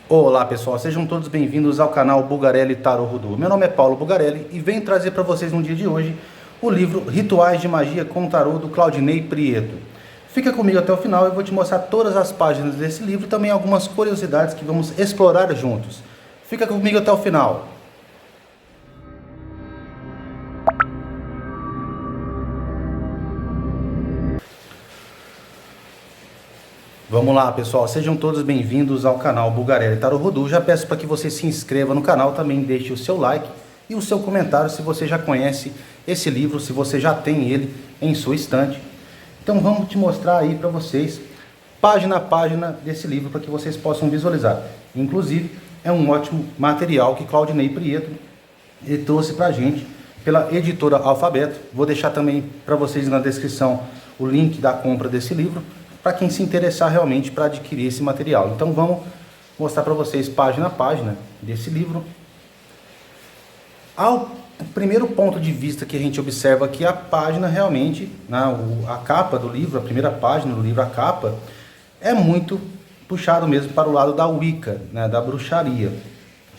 Olá pessoal, sejam todos bem-vindos ao canal Bulgarelli Tarot Voodoo. Meu nome é Paulo Bulgarelli e venho trazer para vocês no dia de hoje o livro Rituais de Magia com Tarot do Claudinei Prieto. Fica comigo até o final e eu vou te mostrar todas as páginas desse livro e também algumas curiosidades que vamos explorar juntos. Fica comigo até o final. Vamos lá pessoal, sejam todos bem-vindos ao canal Bulgarelli Tarot Voodoo. Já peço para que você se inscreva no canal, também deixe o seu like e o seu comentário se você já conhece esse livro, se você já tem ele em sua estante. Então vamos te mostrar aí para vocês, página a página desse livro, para que vocês possam visualizar. Inclusive, é um ótimo material que Claudinei Prieto ele trouxe para a gente pela editora Alfabeto. Vou deixar também para vocês na descrição o link da compra desse livro, para quem se interessar realmente para adquirir esse material. Então vamos mostrar para vocês página a página desse livro. Ao primeiro ponto de vista que a gente observa aqui, a página realmente, a capa do livro, a primeira página do livro, a capa, é muito puxado mesmo para o lado da Wicca, da bruxaria.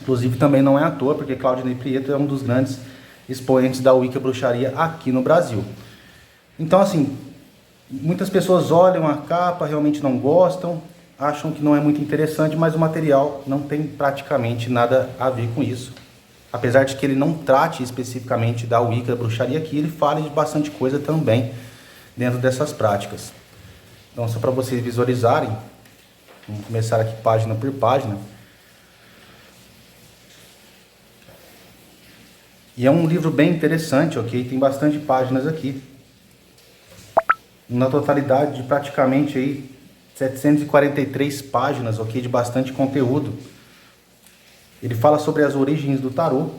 Inclusive também não é à toa, porque Claudinei Prieto é um dos grandes expoentes da Wicca bruxaria aqui no Brasil. Então assim, muitas pessoas olham a capa, realmente não gostam, acham que não é muito interessante, mas o material não tem praticamente nada a ver com isso. Apesar de que ele não trate especificamente da Wicca, da bruxaria aqui, ele fala de bastante coisa também dentro dessas práticas. Então, só para vocês visualizarem, vamos começar aqui página por página. E é um livro bem interessante, ok? Tem bastante páginas aqui. Na totalidade de praticamente aí 743 páginas, ok? De bastante conteúdo. Ele fala sobre as origens do tarô.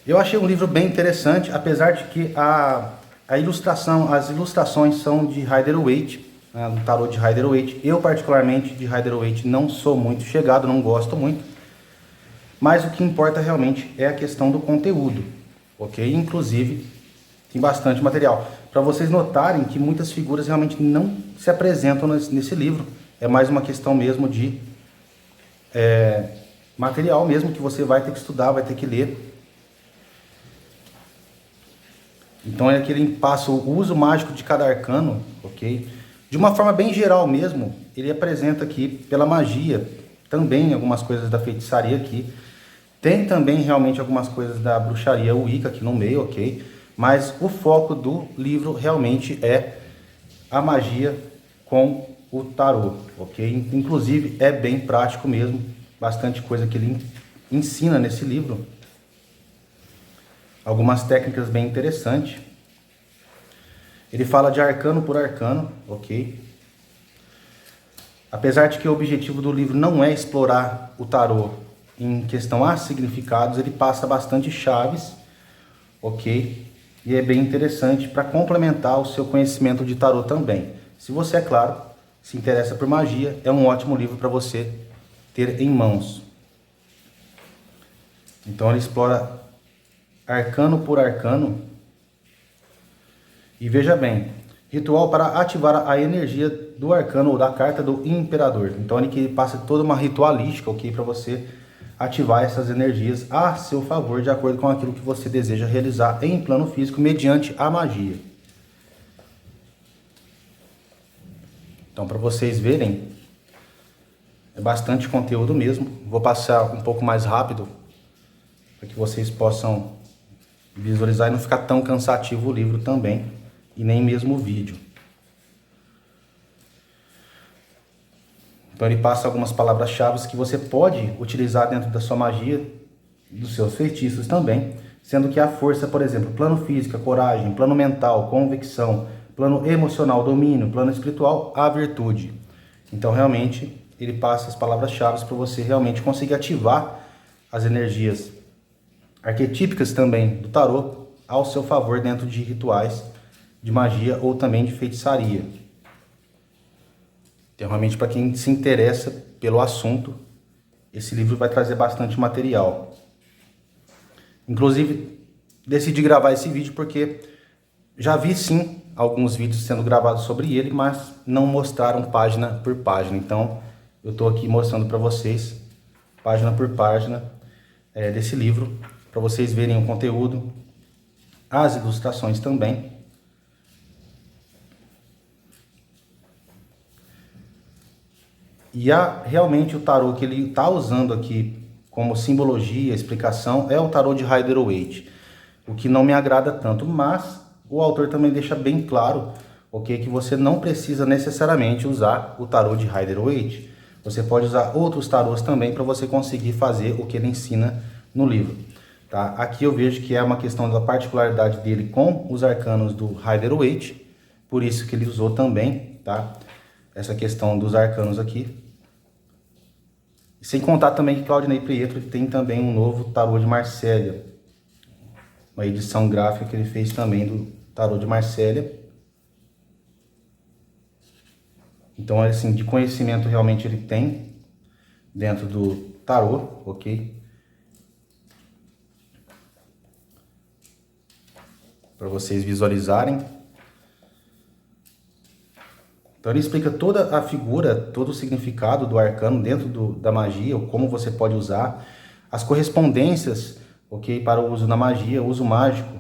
Eu achei um livro bem interessante, apesar de que as ilustrações são de Rider-Waite, um tarô de Rider-Waite. Eu particularmente de Rider-Waite não sou muito chegado, não gosto muito. Mas o que importa realmente é a questão do conteúdo, ok? Inclusive tem bastante material. Para vocês notarem que muitas figuras realmente não se apresentam nesse livro. É mais uma questão mesmo de material mesmo, que você vai ter que estudar, vai ter que ler. Então é que ele passa o uso mágico de cada arcano, ok? De uma forma bem geral mesmo, ele apresenta aqui pela magia, também algumas coisas da feitiçaria aqui. Tem também realmente algumas coisas da bruxaria Wicca aqui no meio, ok? Mas o foco do livro realmente é a magia com o tarô, ok? Inclusive é bem prático mesmo, bastante coisa que ele ensina nesse livro. Algumas técnicas bem interessantes. Ele fala de arcano por arcano, ok? Apesar de que o objetivo do livro não é explorar o tarô em questão a significados, ele passa bastante chaves, ok? E é bem interessante para complementar o seu conhecimento de tarô também. Se você, é claro, se interessa por magia, é um ótimo livro para você ter em mãos. Então ele explora arcano por arcano. E veja bem, ritual para ativar a energia do arcano ou da carta do imperador. Então ele passa toda uma ritualística, ok, para você ativar essas energias a seu favor, de acordo com aquilo que você deseja realizar em plano físico, mediante a magia. Então, para vocês verem, é bastante conteúdo mesmo. Vou passar um pouco mais rápido, para que vocês possam visualizar e não ficar tão cansativo o livro também, e nem mesmo o vídeo. Então ele passa algumas palavras-chave que você pode utilizar dentro da sua magia, dos seus feitiços também, sendo que a força, por exemplo, plano físico, coragem, plano mental, convicção, plano emocional, domínio, plano espiritual, a virtude. Então realmente ele passa as palavras-chave para você realmente conseguir ativar as energias arquetípicas também do tarô ao seu favor dentro de rituais de magia ou também de feitiçaria. Então, realmente, para quem se interessa pelo assunto, esse livro vai trazer bastante material. Inclusive, decidi gravar esse vídeo porque já vi sim alguns vídeos sendo gravados sobre ele, mas não mostraram página por página. Então, eu estou aqui mostrando para vocês, página por página, desse livro, para vocês verem o conteúdo, as ilustrações também. E realmente o tarô que ele está usando aqui como simbologia, explicação, é o tarô de Rider-Waite, o que não me agrada tanto, mas o autor também deixa bem claro, ok, que você não precisa necessariamente usar o tarô de Rider-Waite. Você pode usar outros tarôs também para você conseguir fazer o que ele ensina no livro. Tá? Aqui eu vejo que é uma questão da particularidade dele com os arcanos do Rider-Waite, por isso que ele usou também, tá? Essa questão dos arcanos aqui. Sem contar também que Claudinei Prieto tem também um novo tarô de Marsella, uma edição gráfica que ele fez também do tarô de Marsella. Então, assim, de conhecimento realmente ele tem dentro do tarô, ok? Para vocês visualizarem. Então ele explica toda a figura, todo o significado do arcano dentro da magia, como você pode usar, as correspondências, ok, para o uso na magia, o uso mágico,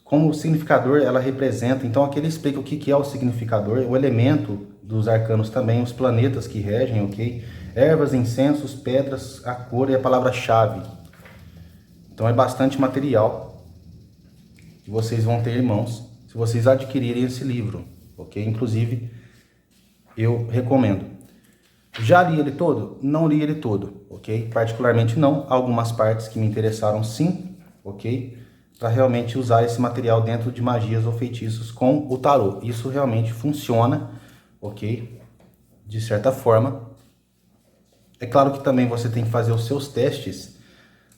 como o significador ela representa. Então aqui ele explica o que é o significador, o elemento dos arcanos também, os planetas que regem, ok, ervas, incensos, pedras, a cor e a palavra-chave. Então é bastante material que vocês vão ter em mãos se vocês adquirirem esse livro. Ok? Inclusive, eu recomendo. Já li ele todo? Não li ele todo, ok? Particularmente não. Algumas partes que me interessaram sim, ok? Para realmente usar esse material dentro de magias ou feitiços com o tarô. Isso realmente funciona, ok? De certa forma. É claro que também você tem que fazer os seus testes.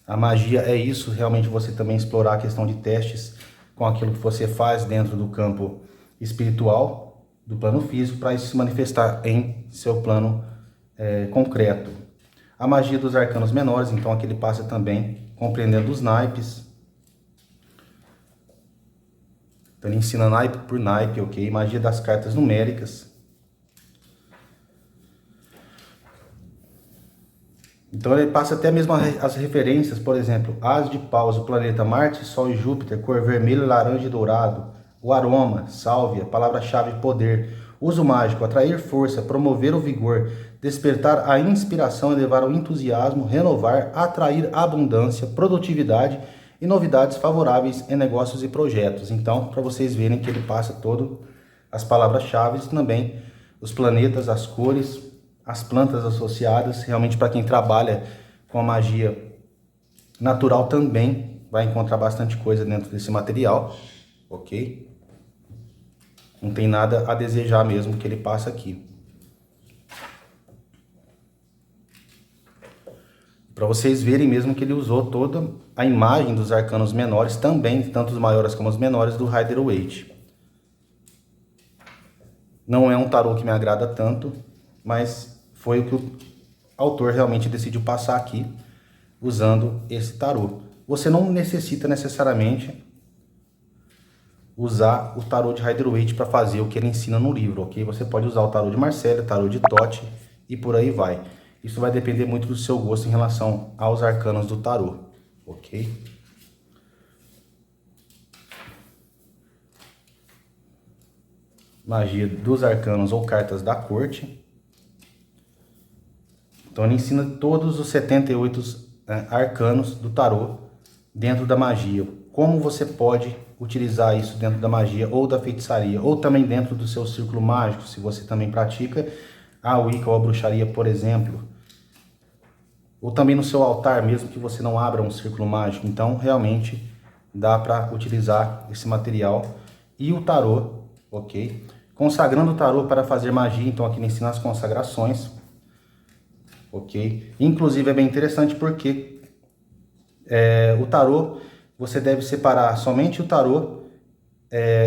A magia é isso, realmente você também explorar a questão de testes com aquilo que você faz dentro do campo espiritual, do plano físico, para isso se manifestar em seu plano concreto. A magia dos arcanos menores, então aqui ele passa também compreendendo os naipes. Então ele ensina naipe por naipe, ok? Magia das cartas numéricas. Então ele passa até mesmo as referências, por exemplo, as de paus, o planeta Marte, Sol e Júpiter, cor vermelho, laranja e dourado. O aroma, sálvia, palavra-chave poder, uso mágico, atrair força, promover o vigor, despertar a inspiração, elevar o entusiasmo, renovar, atrair abundância, produtividade e novidades favoráveis em negócios e projetos. Então, para vocês verem que ele passa todo as palavras-chave, também os planetas, as cores, as plantas associadas. Realmente para quem trabalha com a magia natural também vai encontrar bastante coisa dentro desse material, ok? Não tem nada a desejar mesmo que ele passa aqui. Para vocês verem mesmo que ele usou toda a imagem dos arcanos menores também, tanto os maiores como os menores, do Rider-Waite. Não é um tarô que me agrada tanto, mas foi o que o autor realmente decidiu passar aqui, usando esse tarô. Você não necessita necessariamente usar o tarô de Rider-Waite para fazer o que ele ensina no livro, ok? Você pode usar o tarô de Marsella, tarô de Thoth e por aí vai. Isso vai depender muito do seu gosto em relação aos arcanos do tarô, ok? Magia dos arcanos ou cartas da corte. Então ele ensina todos os 78 arcanos do tarô dentro da magia. Como você pode utilizar isso dentro da magia ou da feitiçaria, ou também dentro do seu círculo mágico, se você também pratica a Wicca ou a bruxaria, por exemplo. Ou também no seu altar, mesmo que você não abra um círculo mágico. Então, realmente, dá para utilizar esse material. E o tarô, ok? Consagrando o tarô para fazer magia, então aqui ele ensina as consagrações, ok? Inclusive é bem interessante porque o tarô, você deve separar somente o tarô,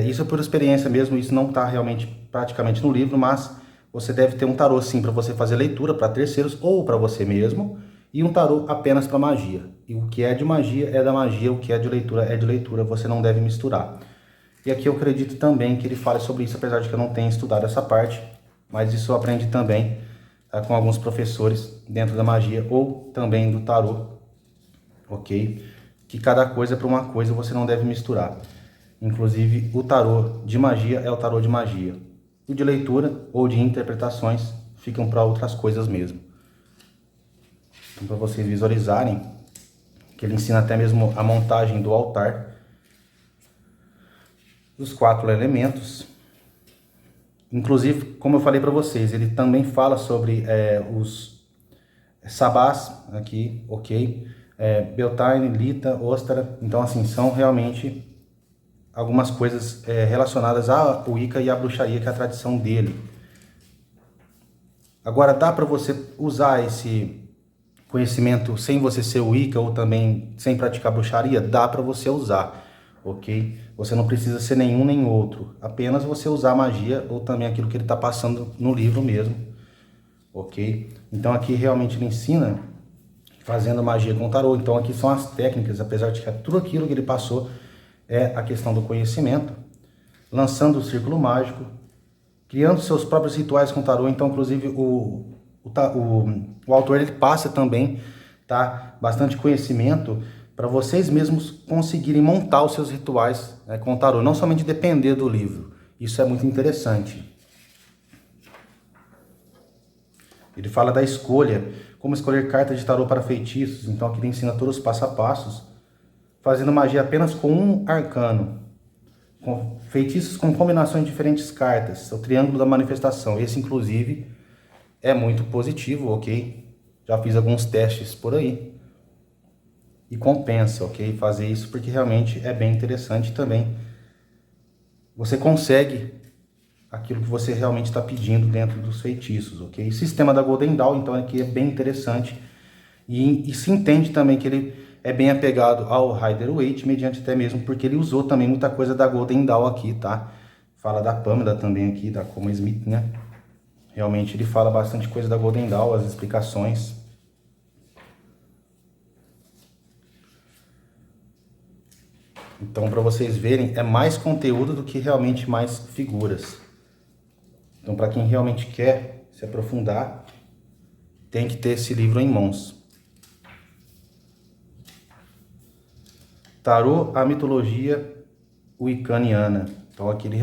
isso é por experiência mesmo, isso não está realmente praticamente no livro, mas você deve ter um tarô sim para você fazer leitura para terceiros ou para você mesmo, e um tarô apenas para magia. E o que é de magia é da magia, o que é de leitura, você não deve misturar. E aqui eu acredito também que ele fale sobre isso, apesar de que eu não tenha estudado essa parte, mas isso eu aprendi também, tá, com alguns professores dentro da magia ou também do tarô, ok? Que cada coisa para uma coisa você não deve misturar. Inclusive o tarô de magia é o tarô de magia. O de leitura ou de interpretações ficam para outras coisas mesmo. Então, para vocês visualizarem, que ele ensina até mesmo a montagem do altar, dos 4 elementos. Inclusive, como eu falei para vocês, ele também fala sobre os sabás aqui, ok? Beltane, Lita, Ostara. Então, assim, são realmente algumas coisas relacionadas ao Wicca e à bruxaria, que é a tradição dele. Agora, dá para você usar esse conhecimento sem você ser Wicca ou também sem praticar bruxaria? Dá para você usar, ok? Você não precisa ser nenhum nem outro, apenas você usar a magia ou também aquilo que ele está passando no livro mesmo, ok? Então aqui realmente ele ensina fazendo magia com tarô. Então aqui são as técnicas, apesar de que tudo aquilo que ele passou é a questão do conhecimento, lançando o círculo mágico, criando seus próprios rituais com tarô. Então, inclusive, o autor ele passa também, tá, bastante conhecimento para vocês mesmos conseguirem montar os seus rituais, né, com tarô, não somente depender do livro. Isso é muito interessante. Ele fala da escolha, como escolher cartas de tarô para feitiços. Então aqui ele ensina todos os passo a passos, fazendo magia apenas com um arcano, com feitiços com combinações de diferentes cartas, o triângulo da manifestação. Esse, inclusive, é muito positivo, ok? Já fiz alguns testes por aí. E compensa, ok? Fazer isso, porque realmente é bem interessante também. Você consegue aquilo que você realmente está pedindo dentro dos feitiços, ok? O sistema da Golden Dawn, então, aqui é bem interessante. E se entende também que ele é bem apegado ao Rider-Waite, mediante até mesmo porque ele usou também muita coisa da Golden Dawn aqui, tá? Fala da Pamela também aqui, da Coma Smith, né? Realmente ele fala bastante coisa da Golden Dawn, as explicações. Então, para vocês verem, é mais conteúdo do que realmente mais figuras. Então, para quem realmente quer se aprofundar, tem que ter esse livro em mãos. Tarô, a mitologia wiccaniana. Então, aqui ele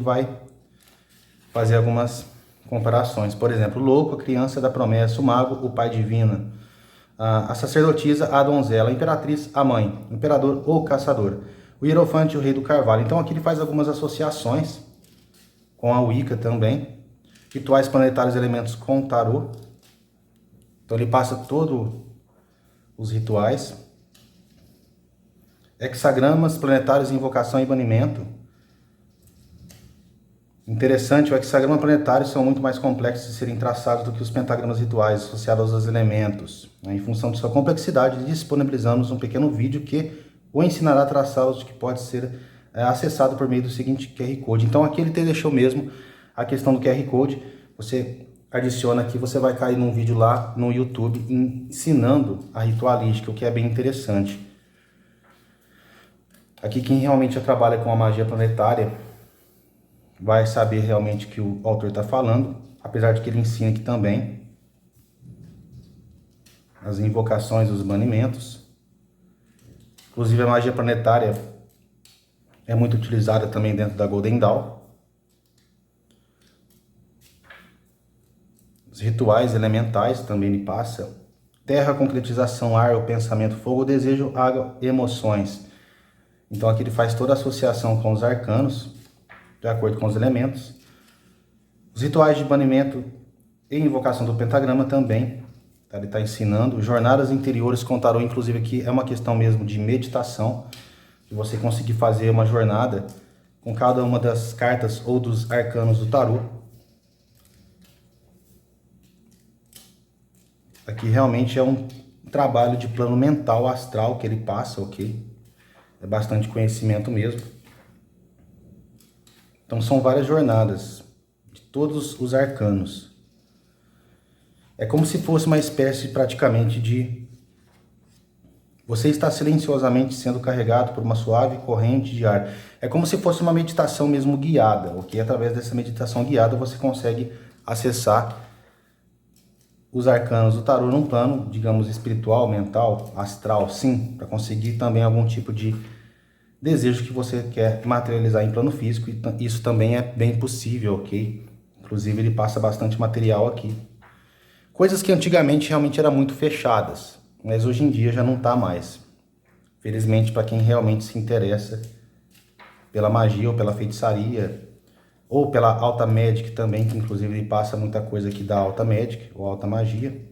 vai fazer algumas comparações. Por exemplo, o louco, a criança da promessa, o mago, o pai divino, a sacerdotisa, a donzela, a imperatriz, a mãe, o imperador, o caçador, o hierofante, o rei do carvalho. Então aqui ele faz algumas associações com a Wicca também, rituais planetários, elementos com tarô. Então ele passa todos os rituais, hexagramas planetários, invocação e banimento. Interessante, o hexagrama planetário são muito mais complexos de serem traçados do que os pentagramas rituais associados aos elementos. Em função de sua complexidade, disponibilizamos um pequeno vídeo que o ensinará a traçá-los, que pode ser acessado por meio do seguinte QR Code. Então aqui ele deixou mesmo a questão do QR Code. Você adiciona aqui, você vai cair num vídeo lá no YouTube ensinando a ritualística, o que é bem interessante. Aqui quem realmente já trabalha com a magia planetária vai saber realmente o que o autor está falando, apesar de que ele ensina aqui também as invocações, os banimentos. Inclusive a magia planetária é muito utilizada também dentro da Golden Dawn. Os rituais elementais também ele passa. Terra, concretização, ar, o pensamento, fogo, desejo, água, emoções. Então aqui ele faz toda a associação com os arcanos, de acordo com os elementos. Os rituais de banimento e invocação do pentagrama também, tá? Ele está ensinando. Jornadas interiores com tarô, inclusive aqui é uma questão mesmo de meditação, de você conseguir fazer uma jornada com cada uma das cartas ou dos arcanos do tarô. Aqui realmente é um trabalho de plano mental, astral que ele passa, ok? É bastante conhecimento mesmo. Então são várias jornadas de todos os arcanos. É como se fosse uma espécie praticamente de... Você está silenciosamente sendo carregado por uma suave corrente de ar. É como se fosse uma meditação mesmo guiada, ok? Através dessa meditação guiada você consegue acessar os arcanos do tarô num plano, digamos, espiritual, mental, astral, sim, para conseguir também algum tipo de desejo que você quer materializar em plano físico, e isso também é bem possível, ok? Inclusive ele passa bastante material aqui. Coisas que antigamente realmente eram muito fechadas, mas hoje em dia já não está mais. Felizmente, para quem realmente se interessa pela magia ou pela feitiçaria, ou pela alta magic também, que inclusive ele passa muita coisa aqui da alta magic ou alta magia.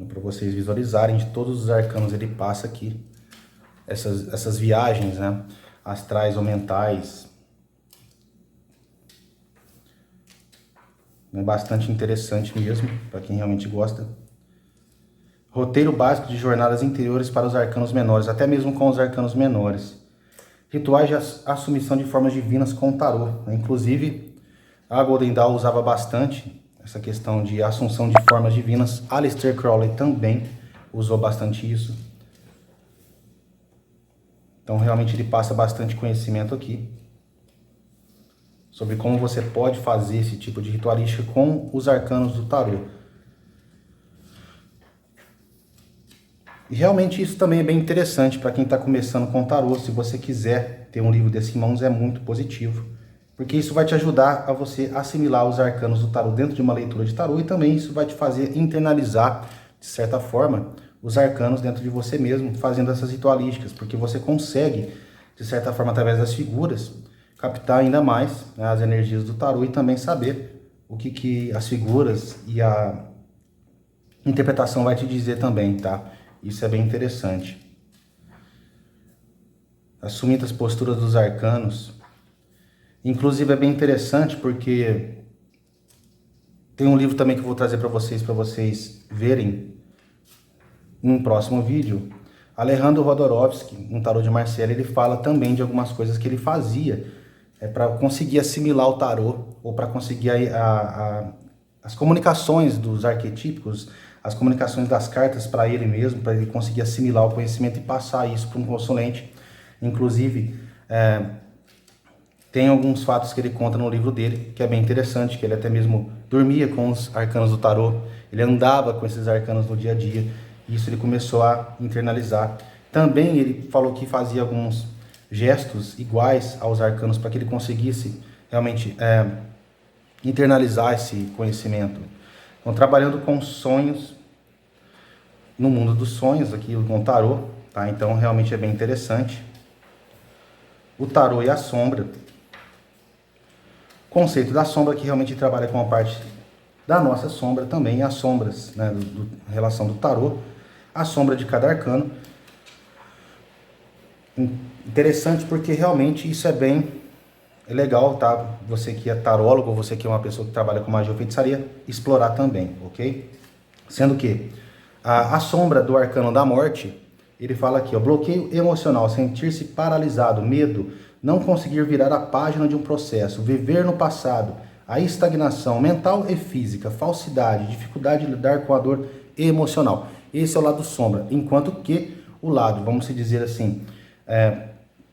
Para vocês visualizarem de todos os arcanos ele passa aqui. Essas viagens, né, astrais ou mentais. É bastante interessante mesmo, para quem realmente gosta. Roteiro básico de jornadas interiores para os arcanos menores, até mesmo com os arcanos menores. Rituais de assumição de formas divinas com o tarô. Inclusive, a Golden Dawn usava bastante essa questão de assunção de formas divinas. Aleister Crowley também usou bastante isso. Então, realmente, ele passa bastante conhecimento aqui sobre como você pode fazer esse tipo de ritualística com os arcanos do tarô. E realmente isso também é bem interessante para quem está começando com tarô. Se você quiser ter um livro desse em mãos, é muito positivo, porque isso vai te ajudar a você assimilar os arcanos do tarô dentro de uma leitura de tarô, e também isso vai te fazer internalizar, de certa forma, os arcanos dentro de você mesmo, fazendo essas ritualísticas, porque você consegue, de certa forma, através das figuras, captar ainda mais, né, as energias do tarô, e também saber o que as figuras e a interpretação vai te dizer também, tá? Isso é bem interessante. As sumidas posturas dos arcanos. Inclusive é bem interessante porque tem um livro também que eu vou trazer para vocês verem em um próximo vídeo. Alejandro Rodorovsky, um tarô de Marselha, ele fala também de algumas coisas que ele fazia para conseguir assimilar o tarô, ou para conseguir as comunicações dos arquetípicos, as comunicações das cartas para ele mesmo, para ele conseguir assimilar o conhecimento e passar isso para um consulente. Inclusive, tem alguns fatos que ele conta no livro dele, que é bem interessante, que ele até mesmo dormia com os arcanos do tarô, ele andava com esses arcanos no dia a dia, e isso ele começou a internalizar. Também ele falou que fazia alguns gestos iguais aos arcanos para que ele conseguisse realmente internalizar esse conhecimento. Então, trabalhando com sonhos, no mundo dos sonhos, aqui com o tarô, tá? Então, realmente é bem interessante. O tarô e a sombra. O conceito da sombra, que realmente trabalha com a parte da nossa sombra também, as sombras, né, relação do tarô, a sombra de cada arcano. Interessante porque realmente isso é bem legal, tá? Você que é tarólogo, você que é uma pessoa que trabalha com magia ou feitiçaria, explorar também, ok? Sendo que a sombra do arcano da morte, ele fala aqui, ó, bloqueio emocional, sentir-se paralisado, medo, não conseguir virar a página de um processo, viver no passado, a estagnação mental e física, falsidade, dificuldade de lidar com a dor emocional. Esse é o lado sombra, enquanto que o lado, vamos dizer assim,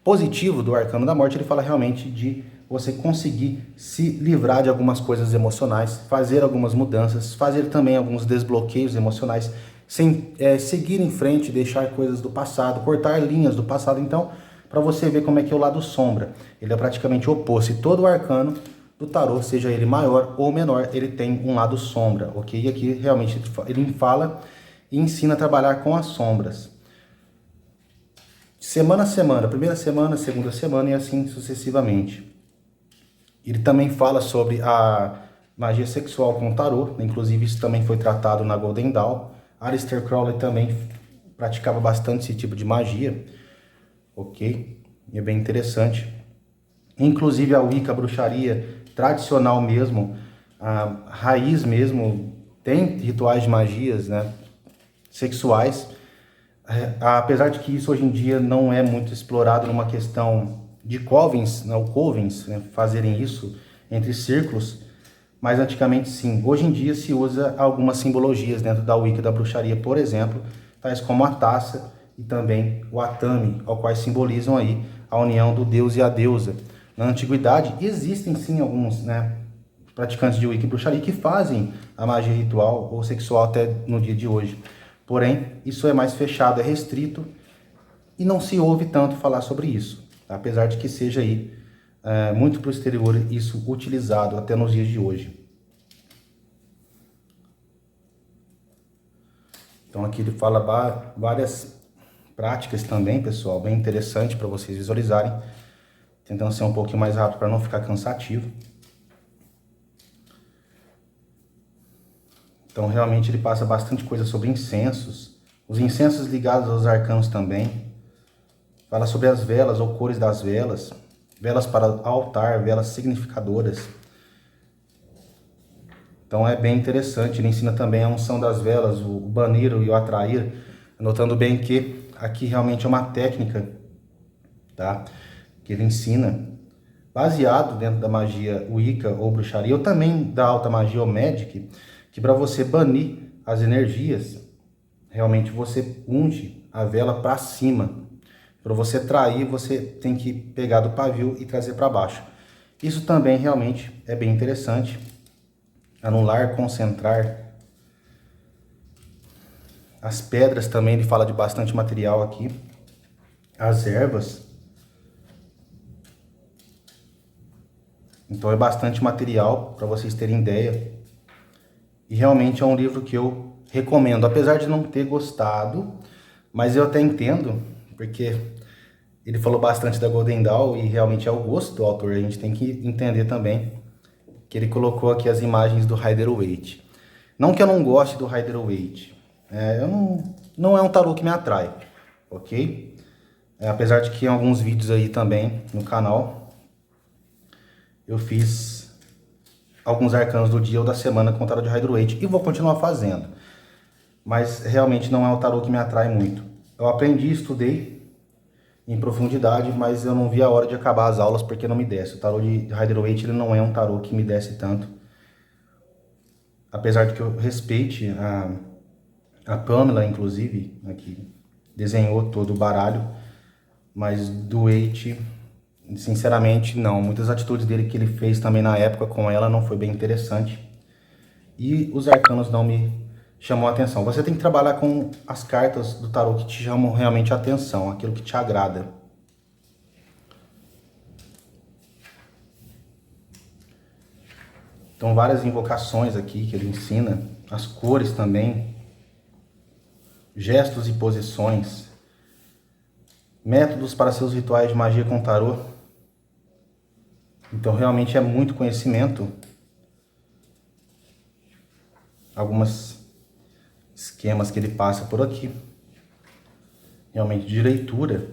positivo do arcano da morte, ele fala realmente de você conseguir se livrar de algumas coisas emocionais, fazer algumas mudanças, fazer também alguns desbloqueios emocionais, sem seguir em frente, deixar coisas do passado, cortar linhas do passado. Então, para você ver como é que é o lado sombra, ele é praticamente o oposto. E todo o arcano do tarô, seja ele maior ou menor, ele tem um lado sombra, ok? E aqui realmente ele fala e ensina a trabalhar com as sombras. Semana a semana, primeira semana, segunda semana e assim sucessivamente. Ele também fala sobre a magia sexual com o tarô, inclusive isso também foi tratado na Golden Dawn. Aleister Crowley também praticava bastante esse tipo de magia, ok? E é bem interessante. Inclusive a Wicca, a bruxaria tradicional mesmo, a raiz mesmo, tem rituais de magias, né, sexuais. Apesar de que isso hoje em dia não é muito explorado numa questão de covens, né, covens, né, fazerem isso entre círculos, mas antigamente sim. Hoje em dia se usa algumas simbologias dentro da Wicca, da bruxaria, por exemplo, tais como a taça e também o Atami, ao qual simbolizam aí a união do deus e a deusa. Na antiguidade existem sim alguns, né, praticantes de Wicca e bruxaria que fazem a magia ritual ou sexual até no dia de hoje. Porém, isso é mais fechado, é restrito e não se ouve tanto falar sobre isso, tá? Apesar de que seja aí muito para o exterior isso utilizado até nos dias de hoje. Então aqui ele fala várias práticas também, pessoal, bem interessante para vocês visualizarem, tentando ser um pouquinho mais rápido para não ficar cansativo. Então realmente ele passa bastante coisa sobre incensos, os incensos ligados aos arcanos também, fala sobre as velas ou cores das velas, velas para altar, velas significadoras. Então é bem interessante, ele ensina também a unção das velas, o banir e o atrair, notando bem que aqui realmente é uma técnica, tá? Que ele ensina, baseado dentro da magia Wicca ou bruxaria, ou também da alta magia ou Magic, que para você banir as energias, realmente você unge a vela para cima. Para você trair, você tem que pegar do pavio e trazer para baixo. Isso também realmente é bem interessante. Anular, concentrar. As pedras também, ele fala de bastante material aqui. As ervas. Então é bastante material para vocês terem ideia. E realmente é um livro que eu recomendo, apesar de não ter gostado, mas eu até entendo, porque ele falou bastante da Golden Dawn e realmente é o gosto do autor. A gente tem que entender também que ele colocou aqui as imagens do Rider-Waite. Não que eu não goste do Rider-Waite, não é um tarô que me atrai, ok? Apesar de que em alguns vídeos aí também no canal eu fiz alguns arcanos do dia ou da semana com o tarô de Rider-Waite e vou continuar fazendo. Mas realmente não é um tarô que me atrai muito. Eu aprendi, estudei em profundidade, mas eu não vi a hora de acabar as aulas porque não me desce. O tarô de Rider-Waite ele não é um tarô que me desce tanto. Apesar de que eu respeite a Pamela, inclusive, né, que desenhou todo o baralho, mas do Waite, sinceramente, não. Muitas atitudes dele que ele fez também na época com ela não foi bem interessante. E os arcanos não me chamou a atenção. Você tem que trabalhar com as cartas do tarô que te chamam realmente a atenção, aquilo que te agrada. Então, várias invocações aqui que ele ensina, as cores também, gestos e posições, métodos para seus rituais de magia com tarô. Então, realmente é muito conhecimento. Alguns esquemas que ele passa por aqui. Realmente de leitura.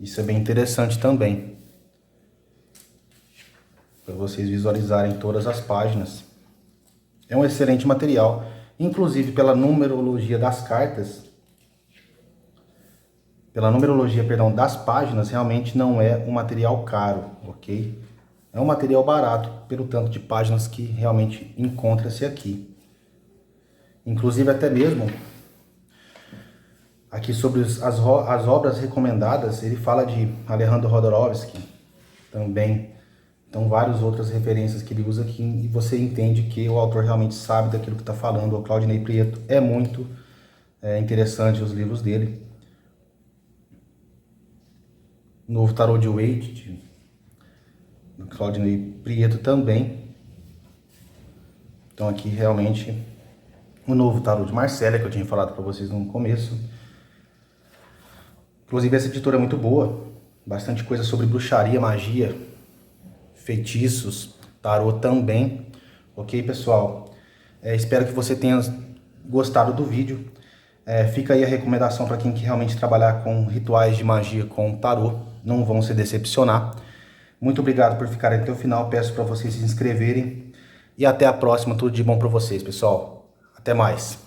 Isso é bem interessante também. Para vocês visualizarem todas as páginas. É um excelente material. Inclusive pela numerologia das cartas. Pela numerologia, perdão, das páginas, realmente não é um material caro, ok? É um material barato, pelo tanto de páginas que realmente encontra-se aqui. Inclusive até mesmo, aqui sobre as obras recomendadas, ele fala de Alejandro Jodorowsky, também. Então várias outras referências que ele usa aqui, e você entende que o autor realmente sabe daquilo que está falando. O Claudinei Prieto é muito interessante os livros dele. Novo Tarô de Waite, do Claudinei Prieto também. Então aqui realmente o novo Tarô de Marcélia, que eu tinha falado para vocês no começo. Inclusive essa editora é muito boa, bastante coisa sobre bruxaria, magia, feitiços, tarô também. Ok, pessoal? Espero que você tenha gostado do vídeo. Fica aí a recomendação para quem quer realmente trabalhar com rituais de magia com tarô. Não vão se decepcionar. Muito obrigado por ficarem até o final. Peço para vocês se inscreverem. E até a próxima. Tudo de bom para vocês, pessoal. Até mais.